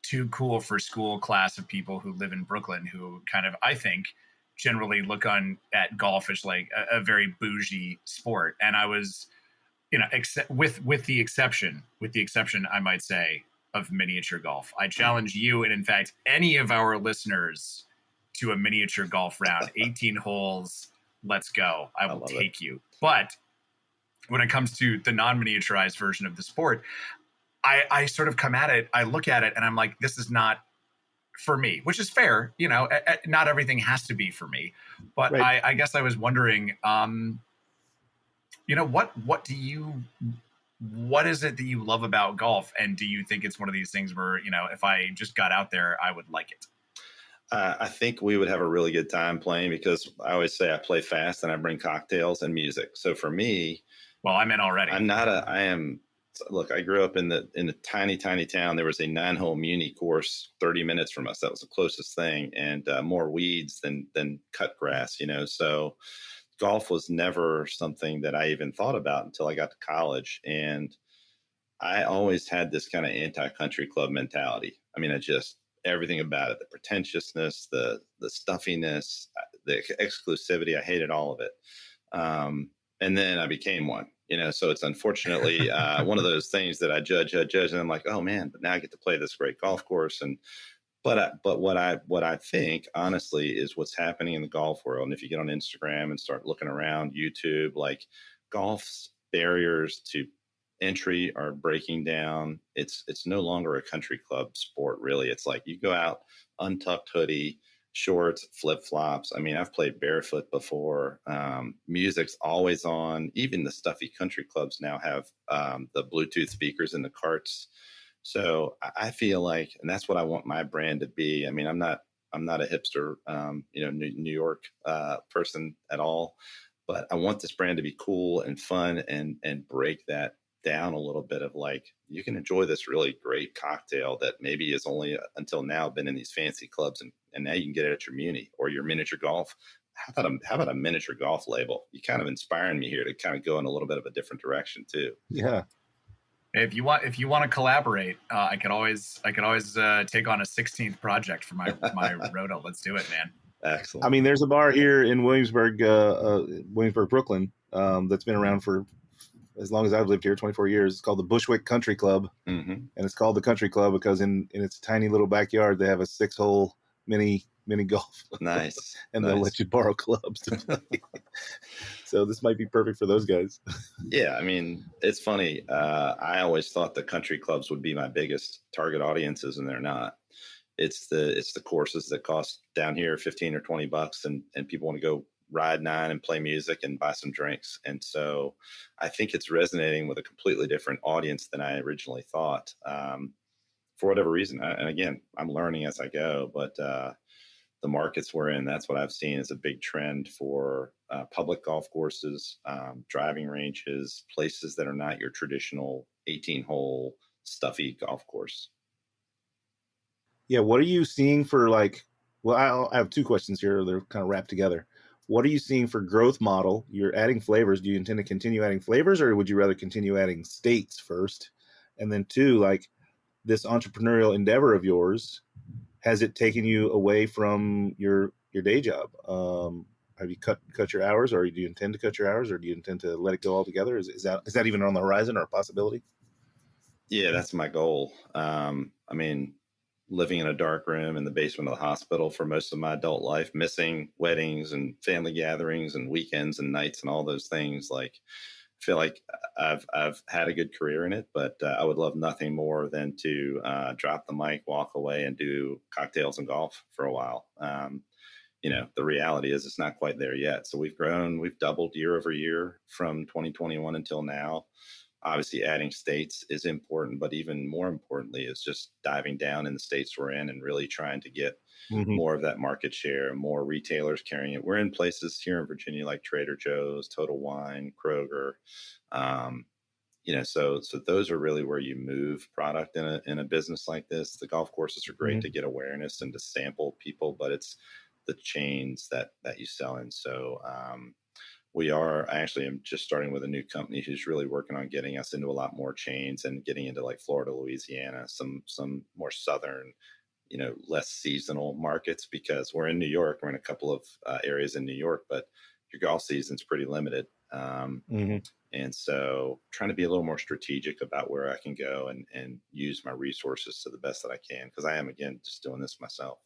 [SPEAKER 9] too cool for school class of people who live in Brooklyn, who kind of, I think, generally look at golf as like a very bougie sport. And I was, with the exception, I might say, of miniature golf. I challenge you, and in fact, any of our listeners, to a miniature golf round. 18 holes. Let's go. I will take you. But when it comes to the non-miniaturized version of the sport, I sort of come at it, I look at it, and I'm like, this is not for me, which is fair. You know, not everything has to be for me. But right. I guess I was wondering, you know, what is it that you love about golf? And do you think it's one of these things where, you know, if I just got out there, I would like it?
[SPEAKER 10] I think we would have a really good time playing, because I always say I play fast and I bring cocktails and music. So for me,
[SPEAKER 9] well, I'm in already.
[SPEAKER 10] Look, I grew up in the tiny town. There was a 9-hole muni course 30 minutes from us. That was the closest thing, and more weeds than cut grass, you know. So golf was never something that I even thought about until I got to college. And I always had this kind of anti-country club mentality. I mean, everything about it, the pretentiousness, the stuffiness, the exclusivity. I hated all of it. And then I became one, you know, so it's unfortunately one of those things that I judge, and I'm like, oh man, but now I get to play this great golf course. But what I think honestly is what's happening in the golf world. And if you get on Instagram and start looking around YouTube, like golf's barriers to entry are breaking down. It's no longer a country club sport, really. It's like you go out, untucked hoodie, shorts, flip flops. I mean, I've played barefoot before. Music's always on. Even the stuffy country clubs now have the Bluetooth speakers in the carts. So I feel like, and that's what I want my brand to be. I mean, I'm not a hipster, you know, New York person at all, but I want this brand to be cool and fun and break that down a little bit of like, you can enjoy this really great cocktail that maybe is only until now been in these fancy clubs, and now you can get it at your muni or your miniature golf. How about a miniature golf label? You kind of inspiring me here to kind of go in a little bit of a different direction too.
[SPEAKER 8] Yeah.
[SPEAKER 9] If you want to collaborate, I could always take on a 16th project for my roto. Let's do it, man.
[SPEAKER 10] Excellent.
[SPEAKER 8] I mean, there's a bar here in Williamsburg, Brooklyn, that's been around for as long as I've lived here, 24 years. It's called the Bushwick Country Club.
[SPEAKER 10] Mm-hmm.
[SPEAKER 8] And it's called the Country Club because in its tiny little backyard, they have a 6-hole mini golf.
[SPEAKER 10] Nice.
[SPEAKER 8] And they'll let you borrow clubs to play. So this might be perfect for those guys.
[SPEAKER 10] Yeah. I mean, it's funny. I always thought the country clubs would be my biggest target audiences, and they're not. It's the courses that cost down here 15 or 20 bucks, and people want to go ride 9 and play music and buy some drinks. And so I think it's resonating with a completely different audience than I originally thought, for whatever reason. And again, I'm learning as I go, but the markets we're in, that's what I've seen is a big trend for public golf courses, driving ranges, places that are not your traditional 18-hole stuffy golf course.
[SPEAKER 8] Yeah. What are you seeing for I have 2 questions here. They're kind of wrapped together. What are you seeing for growth model? You're adding flavors. Do you intend to continue adding flavors, or would you rather continue adding states first? And then 2, like this entrepreneurial endeavor of yours, has it taken you away from your day job? Have you cut your hours, or do you intend to cut your hours, or do you intend to let it go altogether? Is that even on the horizon or a possibility?
[SPEAKER 10] Yeah, that's my goal. I mean, living in a dark room in the basement of the hospital for most of my adult life, missing weddings and family gatherings and weekends and nights and all those things. Like, I feel like I've had a good career in it, but I would love nothing more than to drop the mic, walk away, and do cocktails and golf for a while. You know, the reality is it's not quite there yet. So we've grown, we've doubled year over year from 2021 until now. Obviously, adding states is important, but even more importantly is just diving down in the states we're in and really trying to get more of that market share, more retailers carrying it. We're in places here in Virginia like Trader Joe's, Total Wine, Kroger. You know, so those are really where you move product in a business like this. The golf courses are great to get awareness and to sample people, but it's the chains that you sell in. So I actually am just starting with a new company who's really working on getting us into a lot more chains and getting into like Florida, Louisiana, some more southern, you know, less seasonal markets, because we're in New York. We're in a couple of areas in New York, but your golf season's pretty limited. And so trying to be a little more strategic about where I can go and use my resources to the best that I can, because I am, again, just doing this myself.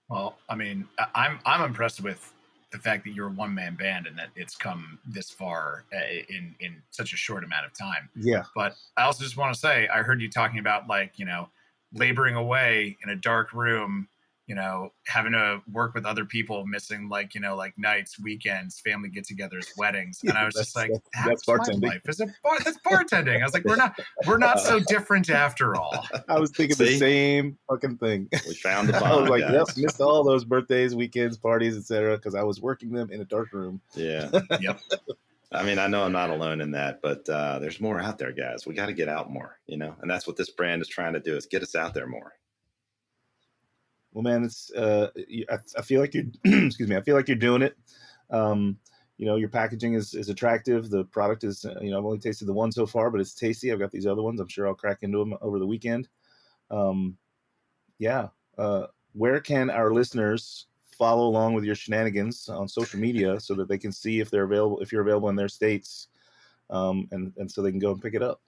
[SPEAKER 9] Well, I mean, I'm impressed with the fact that you're a one-man band and that it's come this far in such a short amount of time.
[SPEAKER 8] Yeah.
[SPEAKER 9] But I also just want to say, I heard you talking about, like, you know, laboring away in a dark room, you know, having to work with other people, missing, like, you know, like nights, weekends, family get-togethers, weddings. And I was just like,
[SPEAKER 8] that's
[SPEAKER 9] my
[SPEAKER 8] bartending.
[SPEAKER 9] life is that's bartending. I was like, we're not so different after all.
[SPEAKER 8] I was thinking the same fucking thing.
[SPEAKER 10] We found the bond.
[SPEAKER 8] I was like,
[SPEAKER 10] guys.
[SPEAKER 8] yep, missed all those birthdays, weekends, parties, etc., because I was working them in a dark room.
[SPEAKER 10] Yeah.
[SPEAKER 9] Yep.
[SPEAKER 10] I mean, I know I'm not alone in that, but there's more out there, guys. We got to get out more, you know, and that's what this brand is trying to do, is get us out there more.
[SPEAKER 8] Well, man, it's I feel like you're excuse me. I feel like you're doing it. You know, your packaging is attractive. The product is, you know, I've only tasted the one so far, but it's tasty. I've got these other ones. I'm sure I'll crack into them over the weekend. Where can our listeners follow along with your shenanigans on social media so that they can see if you're available in their states, and so they can go and pick it up?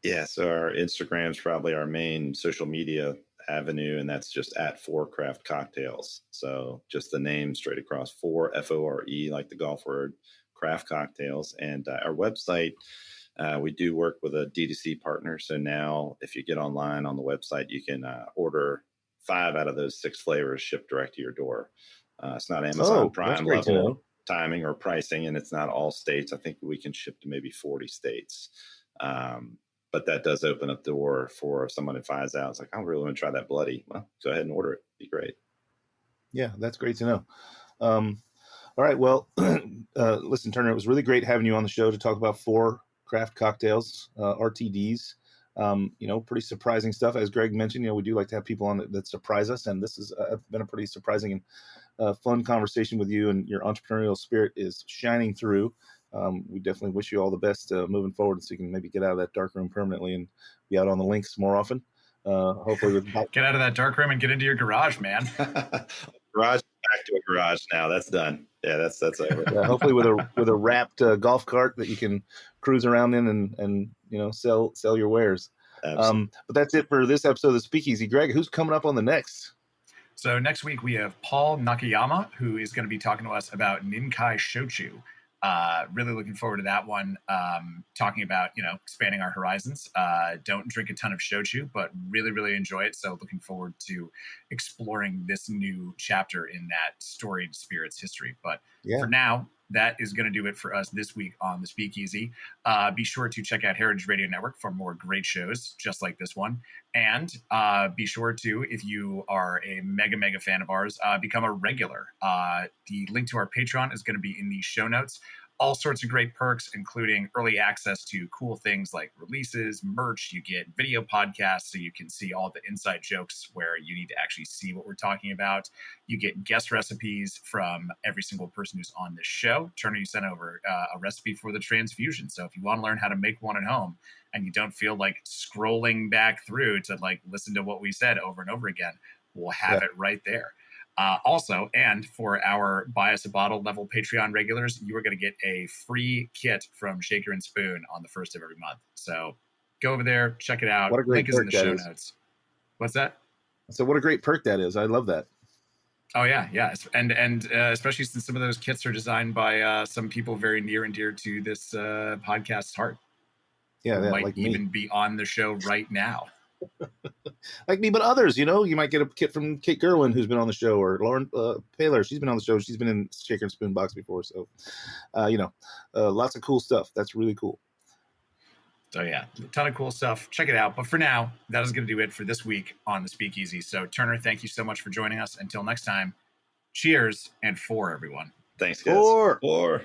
[SPEAKER 10] Yeah, so our Instagram is probably our main social media avenue, and that's just at Fore Craft Cocktails. So just the name straight across, Fore, Fore, like the golf word, Craft Cocktails. And our website, we do work with a D2C partner. So now if you get online on the website, you can order 5 out of those 6 flavors shipped direct to your door. It's not Amazon Prime level timing or pricing, and it's not all states. I think we can ship to maybe 40 states. But that does open up the door for if someone finds out, it's like, I really want to try that bloody. Well, go ahead and order it. It'd be great.
[SPEAKER 8] Yeah, that's great to know. All right. Well, listen, Turner, it was really great having you on the show to talk about Fore Craft Cocktails, RTDs. You know, pretty surprising stuff. As Greg mentioned, you know, we do like to have people on that surprise us. And this has been a pretty surprising and fun conversation with you, and your entrepreneurial spirit is shining through. We definitely wish you all the best moving forward, so you can maybe get out of that dark room permanently and be out on the links more often. Hopefully,
[SPEAKER 9] get out of that dark room and get into your garage, man.
[SPEAKER 10] Garage, back to a garage now. That's done. Yeah, that's over.
[SPEAKER 8] Yeah, hopefully with a wrapped golf cart that you can cruise around in and you know, sell your wares. But that's it for this episode of the Speakeasy. Greg, who's coming up on the next?
[SPEAKER 9] So next week we have Paul Nakayama, who is going to be talking to us about Ninkai Shochu. Really looking forward to that one. Talking about, you know, expanding our horizons. Don't drink a ton of shochu, but really, really enjoy it. So looking forward to exploring this new chapter in that storied spirits history. But for now, that is going to do it for us this week on the Speakeasy. Be sure to check out Heritage Radio Network for more great shows just like this one. And be sure to, if you are a mega fan of ours, become a regular. The link to our Patreon is going to be in the show notes. All sorts of great perks, including early access to cool things like releases, merch. You get video podcasts so you can see all the inside jokes where you need to actually see what we're talking about. You get guest recipes from every single person who's on this show. Turner, you sent over a recipe for the transfusion. So if you want to learn how to make one at home and you don't feel like scrolling back through to like listen to what we said over and over again, we'll have it right there. Also, and for our Buy Us a Bottle level Patreon regulars, you are going to get a free kit from Shaker and Spoon on the first of every month. So go over there, check it out.
[SPEAKER 8] What a great
[SPEAKER 9] link is in
[SPEAKER 8] perk
[SPEAKER 9] the show
[SPEAKER 8] that is.
[SPEAKER 9] notes. What's that?
[SPEAKER 8] So what a great perk that is. I love that.
[SPEAKER 9] Oh, yeah. And especially since some of those kits are designed by some people very near and dear to this podcast's heart.
[SPEAKER 8] Yeah,
[SPEAKER 9] might
[SPEAKER 8] like
[SPEAKER 9] even
[SPEAKER 8] me.
[SPEAKER 9] be on the show right now.
[SPEAKER 8] Like me, but others, you know, you might get a kit from Kate Gerwin, who's been on the show, or Lauren Paler. She's been on the show. She's been in Shaker and Spoon box before. So, you know, lots of cool stuff. That's really cool.
[SPEAKER 9] So yeah, a ton of cool stuff. Check it out. But for now, that is going to do it for this week on the Speakeasy. So Turner, thank you so much for joining us. Until next time, cheers and Fore, everyone.
[SPEAKER 10] Thanks, guys.
[SPEAKER 8] Fore.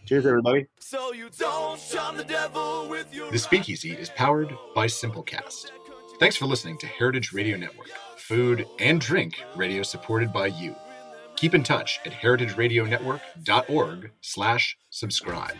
[SPEAKER 8] Cheers, everybody.
[SPEAKER 7] So you don't shun the devil with your
[SPEAKER 3] The Speakeasy is powered by Simplecast. Thanks for listening to Heritage Radio Network, food and drink radio supported by you. Keep in touch at heritageradionetwork.org/subscribe.